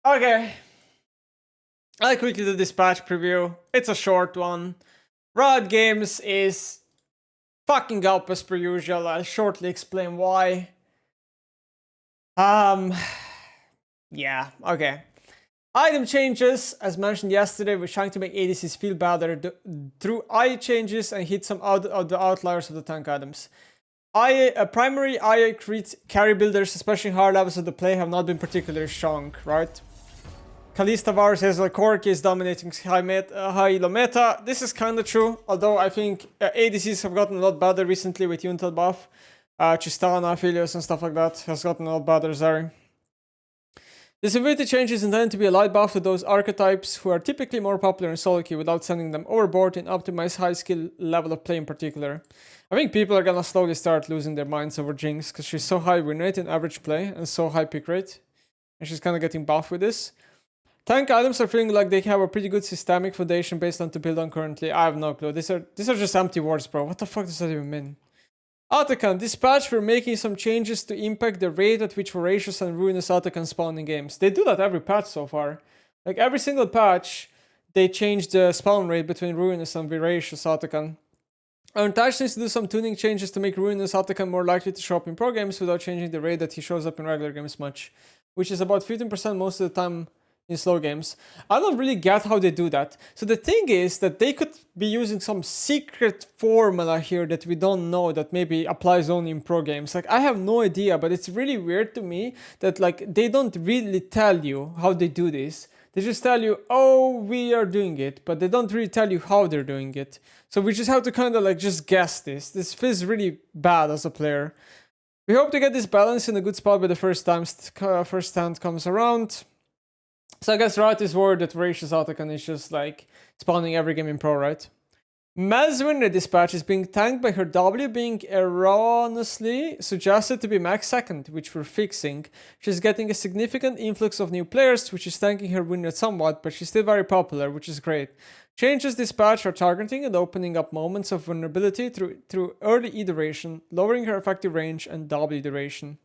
Okay. I quickly do this patch preview. It's a short one. Riot Games is fucking up as per usual. I'll shortly explain why. Yeah, okay. Item changes, as mentioned yesterday, we're trying to make ADCs feel better through AI changes and hit some of the outliers of the tank items. Primary AI carry builders, especially in higher levels of the play, have not been particularly strong, right? Kalista Tavares says like Corki is dominating high elo meta. This is kind of true, although I think ADCs have gotten a lot better recently with Yuntal buff. Tristana, Aphelios and stuff like that has gotten a lot better, Zeri. This ability change is intended to be a light buff to those archetypes who are typically more popular in solo queue without sending them overboard and optimize high skill level of play in particular. I think people are gonna slowly start losing their minds over Jinx because she's so high win rate in average play and so high pick rate. And she's kind of getting buffed with this. Tank items are feeling like they have a pretty good systemic foundation based on to build on currently. I have no clue. These are just empty words, bro. What the fuck does that even mean? Atakhan, this patch we're making some changes to impact the rate at which voracious and ruinous Atakhan spawn in games. They do that every patch so far. Like every single patch, they change the spawn rate between ruinous and voracious Atakhan. Our Tash needs to do some tuning changes to make ruinous Atakhan more likely to show up in pro games without changing the rate that he shows up in regular games much, which is about 15% most of the time in slow games. I don't really get how they do that. So the thing is that they could be using some secret formula here that we don't know that maybe applies only in pro games. Like I have no idea, but it's really weird to me that like they don't really tell you how they do this. They just tell you, oh, we are doing it, but they don't really tell you how they're doing it. So we just have to kind of like just guess this. This feels really bad as a player. We hope to get this balance in a good spot by the first hand comes around. So I guess Riot is worried that Voracious Atakhan is just like spawning every game in pro, right? Mel's win rate dispatch is being tanked by her W being erroneously suggested to be max second, which we're fixing. She's getting a significant influx of new players, which is tanking her win rate somewhat, but she's still very popular, which is great. Changes dispatch are targeting and opening up moments of vulnerability through early E duration, lowering her effective range and W duration.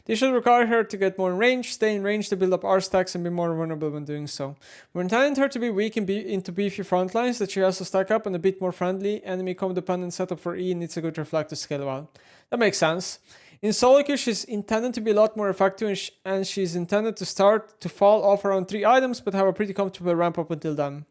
This should require her to get more in range, stay in range to build up R stacks and be more vulnerable when doing so. We're intending her to be weak into beefy front lines that she has to stack up and a bit more friendly. Enemy comp dependent setup for E needs a good reflect to scale well. That makes sense. In solo queue, she's intended to be a lot more effective and she's intended to start to fall off around 3 items but have a pretty comfortable ramp up until then.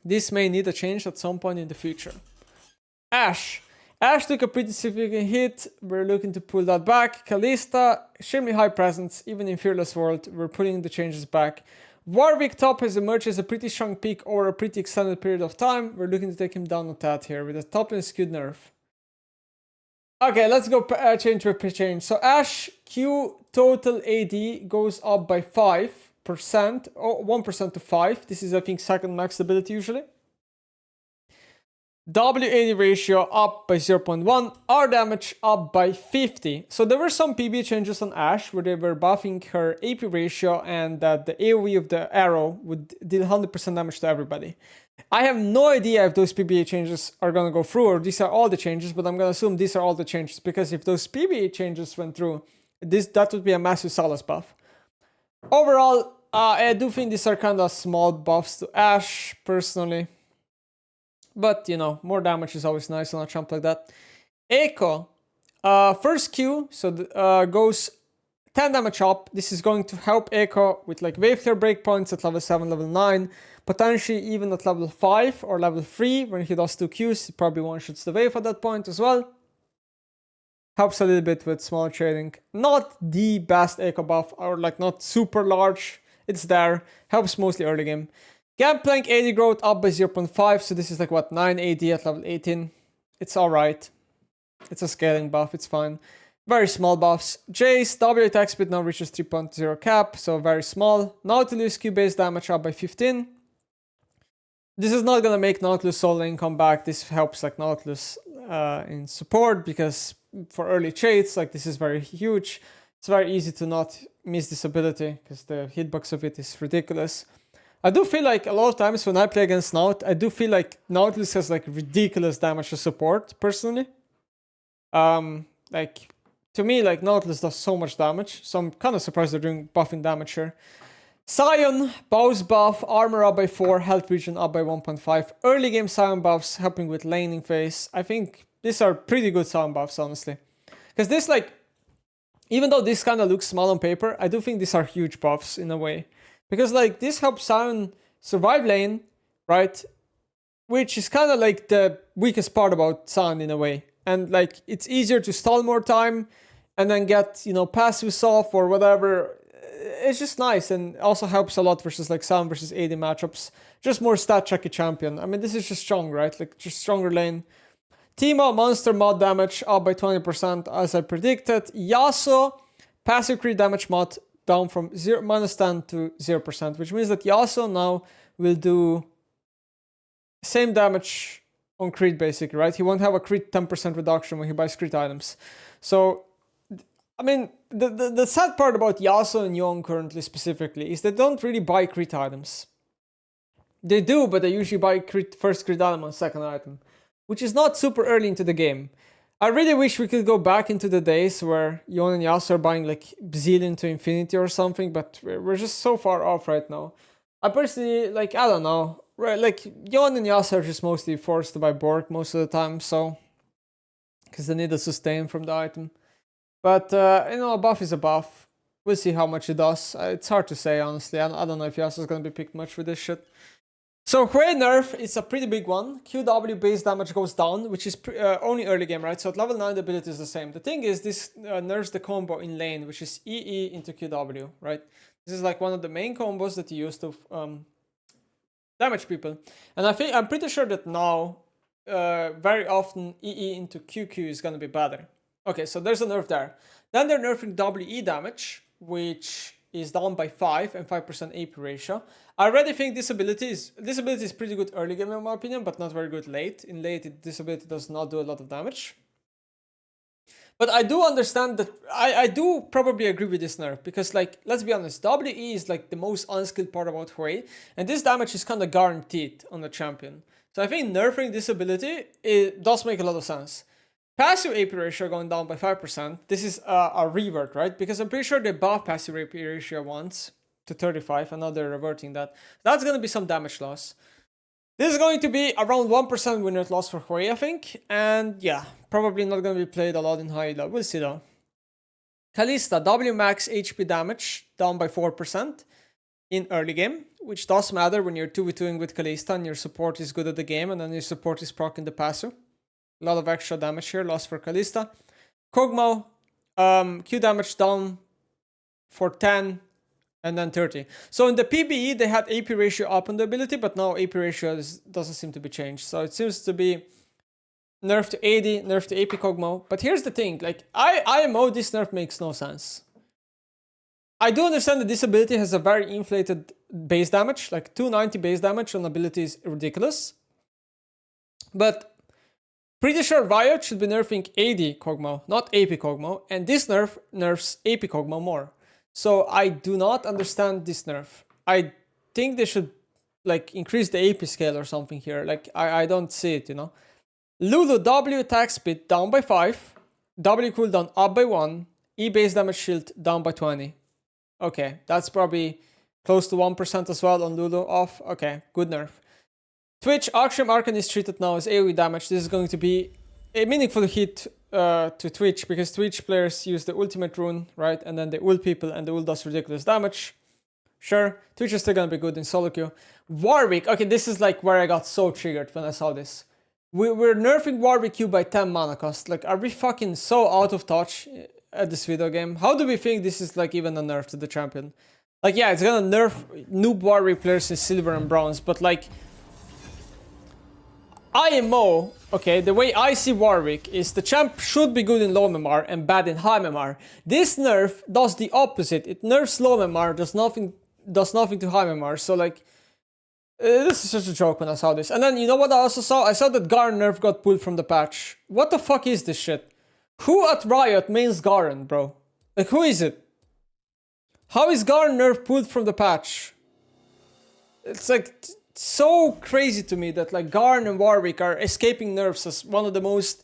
This may need a change at some point in the future. Ashe. Ashe took a pretty significant hit, we're looking to pull that back. Kalista, extremely high presence, even in Fearless World, we're pulling the changes back. Warwick top has emerged as a pretty strong peak over a pretty extended period of time, we're looking to take him down a tad here with a top and skewed nerf. Okay, let's go change per change. So Ashe Q total AD goes up by 5%, or 1% to 5. This is I think second max ability usually. WAD ratio up by 0.1, R damage up by 50. So there were some PB changes on Ashe where they were buffing her AP ratio and that the AoE of the arrow would deal 100% damage to everybody. I have no idea if those PBA changes are going to go through or these are all the changes, but I'm going to assume these are all the changes because if those PBA changes went through, that would be a massive Salas buff. Overall, I do think these are kind of small buffs to Ashe personally. But, you know, more damage is always nice on a champ like that. Echo, first Q, so goes 10 damage up. This is going to help Echo with like wave clear breakpoints at level 7, level 9. Potentially even at level 5 or level 3 when he does 2 Qs. He probably one-shots the wave at that point as well. Helps a little bit with small trading. Not the best Echo buff or like not super large. It's there. Helps mostly early game. Gangplank AD growth up by 0.5, so this is like what, 9 AD at level 18. It's alright. It's a scaling buff, it's fine. Very small buffs. Jace, W attack speed now reaches 3.0 cap, so very small. Nautilus Q base damage up by 15. This is not gonna make Nautilus solo lane come back. This helps like Nautilus in support because for early trades, like this is very huge. It's very easy to not miss this ability because the hitbox of it is ridiculous. I do feel like a lot of times when I play against Naut, I do feel like Nautilus has like ridiculous damage to support, personally. Like, to me, like Nautilus does so much damage, so I'm kind of surprised they're doing buffing damage here. Sion, bows buff, armor up by 4, health regen up by 1.5. Early game Sion buffs helping with laning phase. I think these are pretty good Sion buffs, honestly. Because this, like, even though this kind of looks small on paper, I do think these are huge buffs in a way. Because, like, this helps Sion survive lane, right? Which is kind of like the weakest part about Sion in a way. And, like, it's easier to stall more time and then get, you know, passives off or whatever. It's just nice and also helps a lot versus, like, Sion versus AD matchups. Just more stat-checky champion. I mean, this is just strong, right? Like, just stronger lane. Teemo, monster mod damage up by 20% as I predicted. Yasuo, passive crit damage mod down from -10 to 0%, which means that Yasuo now will do same damage on crit basically, right? He won't have a crit 10% reduction when he buys crit items. So, I mean, the sad part about Yasuo and Yone currently specifically is they don't really buy crit items. They do, but they usually buy first crit item on second item, which is not super early into the game. I really wish we could go back into the days where Yone and Yasuo are buying like Zillion to Infinity or something, but we're just so far off right now. I personally, like, I don't know, right? Like, Yone and Yasuo are just mostly forced to buy Bork most of the time, so, because they need a sustain from the item. But, you know, a buff is a buff. We'll see how much it does. It's hard to say, honestly. I don't know if Yasuo is going to be picked much with this shit. So Hui nerf is a pretty big one. QW base damage goes down, which is only early game, right? So at level 9 the ability is the same. The thing is, this nerfs the combo in lane, which is EE into QW, right? This is like one of the main combos that you use to damage people. And I'm pretty sure that now, very often EE into QQ is going to be better. Okay, so there's a nerf there. Then they're nerfing WE damage, which is down by 5 and 5% AP ratio. I already think this ability is pretty good early game in my opinion, but not very good late. In late, this ability does not do a lot of damage. But I do understand that, I do probably agree with this nerf, because, like, let's be honest, WE is like the most unskilled part about Hui, and this damage is kind of guaranteed on the champion. So I think nerfing this ability, it does make a lot of sense. Passive AP ratio going down by 5%. This is a revert, right? Because I'm pretty sure they buffed passive AP ratio once to 35, and now they're reverting that. That's going to be some damage loss. This is going to be around 1% win rate loss for Hui, I think. And yeah, probably not going to be played a lot in high level. We'll see though. Kalista, W max HP damage down by 4% in early game, which does matter when you're 2v2ing with Kalista and your support is good at the game and then your support is proccing the passive. A lot of extra damage here, lost for Kalista. Kog'Maw, Q damage down for 10 and then 30. So in the PBE, they had AP ratio up on the ability, but now AP ratio doesn't seem to be changed. So it seems to be nerf to AD, nerf to AP Kog'Maw. But here's the thing, like, IMO, this nerf makes no sense. I do understand that this ability has a very inflated base damage, like 290 base damage on ability is ridiculous. But pretty sure Riot should be nerfing AD Kog'Maw, not AP Kog'Maw, and this nerf nerfs AP Kog'Maw more. So I do not understand this nerf. I think they should, like, increase the AP scale or something here. Like, I don't see it, you know. Lulu, W attack speed down by 5, W cooldown up by 1, E base damage shield down by 20. Okay, that's probably close to 1% as well on Lulu off. Okay, good nerf. Twitch, Axiom Arcan is treated now as AoE damage. This is going to be a meaningful hit to Twitch, because Twitch players use the ultimate rune, right? And then they ult people and the ult does ridiculous damage. Sure, Twitch is still gonna be good in solo queue. Warwick, okay, this is like where I got so triggered when I saw this. We're nerfing Warwick Q by 10 mana cost. Like, are we fucking so out of touch at this video game? How do we think this is like even a nerf to the champion? Like, yeah, it's gonna nerf noob Warwick players in silver and bronze, but like, IMO, okay, the way I see Warwick is the champ should be good in low MMR and bad in high MMR. This nerf does the opposite. It nerfs low MMR, does nothing to high MMR. So like, this is such a joke when I saw this. And then you know what I also saw? I saw that Garen nerf got pulled from the patch. What the fuck is this shit? Who at Riot mains Garen, bro? Like, who is it? How is Garen nerf pulled from the patch? It's like so crazy to me that like Garen and Warwick are escaping nerfs as one of the most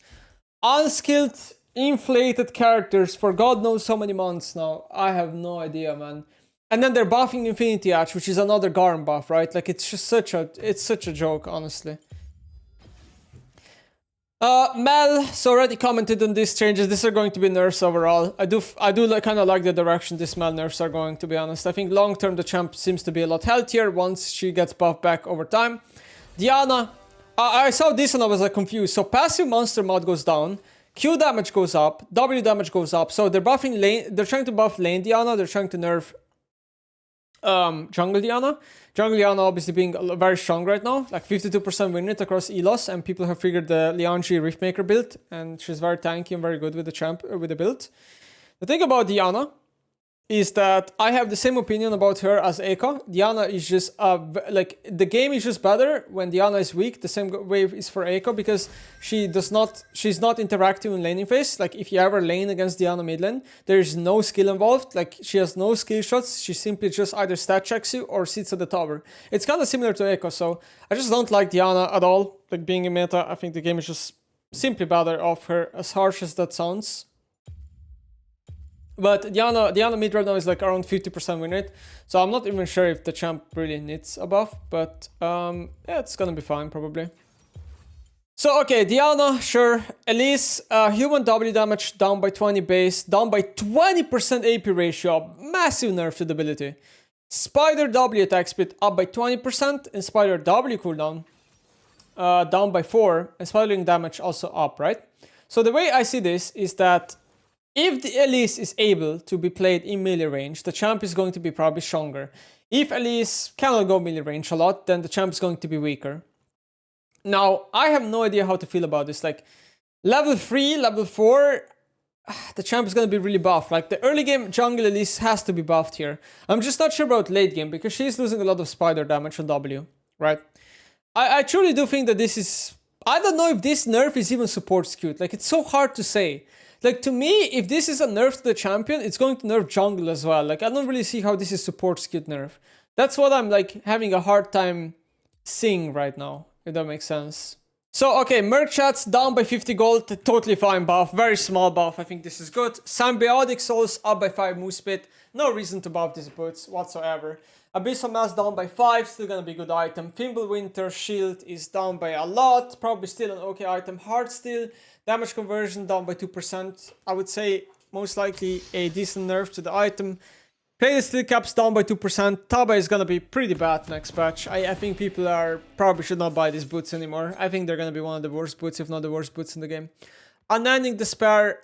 unskilled, inflated characters for God knows how many months now. I have no idea, man. And then they're buffing Infinity Edge, which is another Garm buff, right? Like, it's just such a joke, honestly. Mel's already commented on these changes. These are going to be nerfs overall. I do kind of like the direction these Mel nerfs are going, to be honest. I think long term the champ seems to be a lot healthier once she gets buffed back over time. Diana, I saw this and I was like confused. So passive monster mod goes down, Q damage goes up, W damage goes up. So they're buffing lane. They're trying to buff lane Diana. They're trying to nerf jungle Diana. Jungle Diana obviously being very strong right now, like 52% win rate across Elos, and people have figured the Lianji Riftmaker build, and she's very tanky and very good with the build. The thing about Diana is that I have the same opinion about her as Echo. Diana is just, like, the game is just better when Diana is weak. The same way is for Echo, because she's not interacting in laning phase. Like, if you ever lane against Diana mid lane, there is no skill involved. Like, she has no skill shots. She simply just either stat checks you or sits at the tower. It's kind of similar to Echo, so I just don't like Diana at all. Like, being in meta, I think the game is just simply better off her, as harsh as that sounds. But Diana mid right now is like around 50% win rate, so I'm not even sure if the champ really needs a buff, but yeah, it's gonna be fine probably. So okay, Diana, sure. Elise, human W damage down by 20 base, down by 20% AP ratio, massive nerf to the ability. Spider W attack speed up by 20%, and Spider W cooldown down by 4, and Spider damage also up, right? So the way I see this is that if the Elise is able to be played in melee range, the champ is going to be probably stronger. If Elise cannot go melee range a lot, then the champ is going to be weaker. Now, I have no idea how to feel about this. Like, level 3, level 4, the champ is going to be really buffed. Like, the early game jungle Elise has to be buffed here. I'm just not sure about late game, because she's losing a lot of spider damage on W, right? I truly do think that this is... I don't know if this nerf is even support skewed. Like, it's so hard to say. Like, to me, if this is a nerf to the champion, it's going to nerf jungle as well. Like, I don't really see how this is support skewed nerf. That's what I'm, like, having a hard time seeing right now, if that makes sense. So, okay, Merc Chat's down by 50 gold, totally fine buff, very small buff, I think this is good. Symbiotic Souls up by 5 move speed, no reason to buff these boots whatsoever. Abyssal Mass down by 5, still gonna be a good item. Fimbulwinter Shield is down by a lot, probably still an okay item. Heartsteel, damage conversion down by 2%. I would say most likely a decent nerf to the item. Plated Steel Caps down by 2%. Taba is gonna be pretty bad next patch. I think people probably should not buy these boots anymore. I think they're gonna be one of the worst boots, if not the worst boots in the game. Unending Despair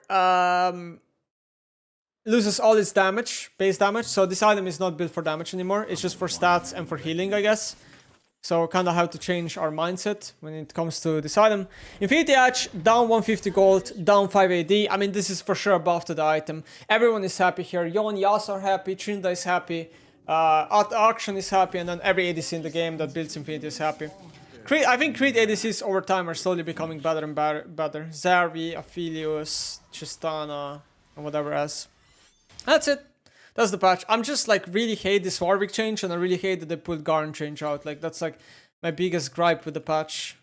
loses all its damage, base damage, so this item is not built for damage anymore. It's just for stats and for healing, I guess. So kind of have to change our mindset when it comes to this item. Infinity Edge, down 150 gold, down 5 AD. I mean, this is for sure a buff to the item. Everyone is happy here. Yon, Yas are happy, Trinda is happy, Atakhan is happy, and then every ADC in the game that builds Infinity is happy. I think Creed ADCs over time are slowly becoming better and better. Zarvi, Aphelios, Tristana, and whatever else. That's it. That's the patch. I'm just like really hate this Warwick change, and I really hate that they pulled Garn change out. Like, that's like my biggest gripe with the patch.